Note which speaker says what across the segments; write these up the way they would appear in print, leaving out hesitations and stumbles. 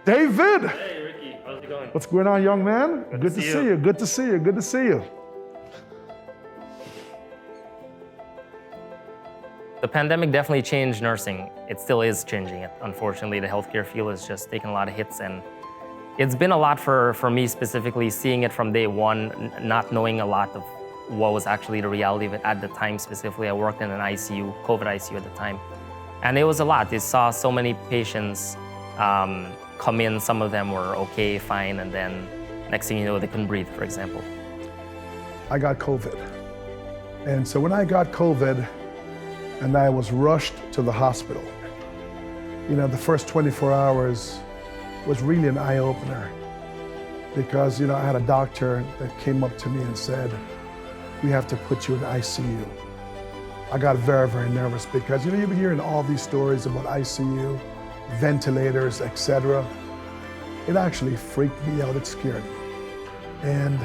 Speaker 1: David!
Speaker 2: Hey, Ricky. How's it going?
Speaker 1: What's going on, young man? Good to see you. Good to see you. Good to see you.
Speaker 2: The pandemic definitely changed nursing. It still is changing it. Unfortunately, the healthcare field has just taken a lot of hits, and it's been a lot for me specifically, seeing it from day one, not knowing a lot of what was actually the reality of it at the time. Specifically, I worked in an ICU, COVID ICU at the time, and it was a lot. I saw so many patients come in. Some of them were okay, fine, and then next thing you know, they couldn't breathe, for example.
Speaker 1: I got COVID. And so when I got COVID, and I was rushed to the hospital, you know, the first 24 hours was really an eye-opener, because, you know, I had a doctor that came up to me and said, "We have to put you in ICU." I got very, very nervous because, you know, you've been hearing all these stories about ICU, ventilators, etc. It actually freaked me out. It scared me. And,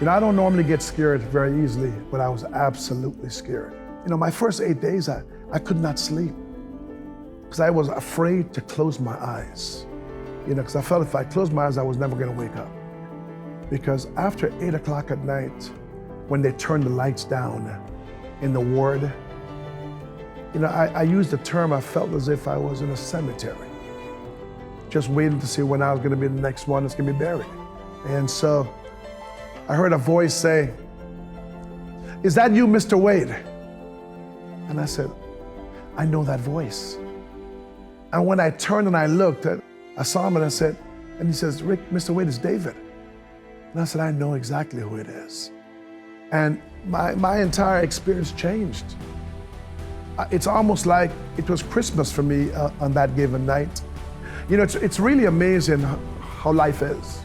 Speaker 1: you know, I don't normally get scared very easily, but I was absolutely scared. You know, my first 8 days, I could not sleep because I was afraid to close my eyes. You know, because I felt if I closed my eyes, I was never going to wake up. Because after 8 o'clock at night, when they turned the lights down in the ward, you know, I used the term, I felt as if I was in a cemetery, just waiting to see when I was going to be the next one that's going to be buried. And so I heard a voice say, "Is that you, Mr. Wade?" And I said, "I know that voice." And when I turned and I looked, I saw him and I said, and he says, "Rick, Mr. Wade, it's David." And I said, "I know exactly who it is." And my entire experience changed. It's almost like it was Christmas for me on that given night. You know, it's really amazing how life is.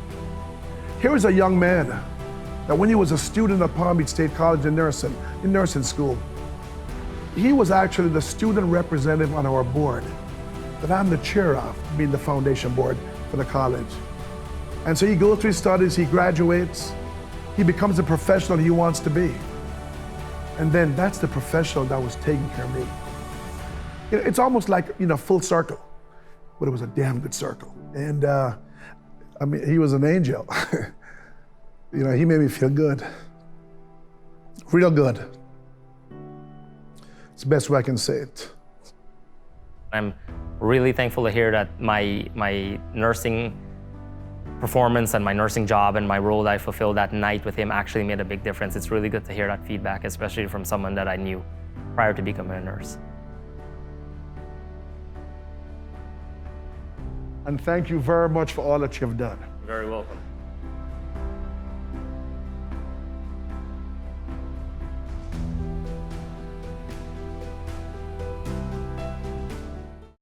Speaker 1: Here is a young man that when he was a student at Palm Beach State College in nursing school, he was actually the student representative on our board that I'm the chair of, being the foundation board for the college. And so he goes through his studies, he graduates, he becomes the professional he wants to be. And then that's the professional that was taking care of me. You know, it's almost like, you know, full circle, but it was a damn good circle. And I mean, he was an angel. You know, he made me feel good, real good. It's the best way I can say it.
Speaker 2: I'm really thankful to hear that my nursing performance and my nursing job and my role that I fulfilled that night with him actually made a big difference. It's really good to hear that feedback, especially from someone that I knew prior to becoming a nurse.
Speaker 1: And thank you very much for all that you've done.
Speaker 2: You're very welcome.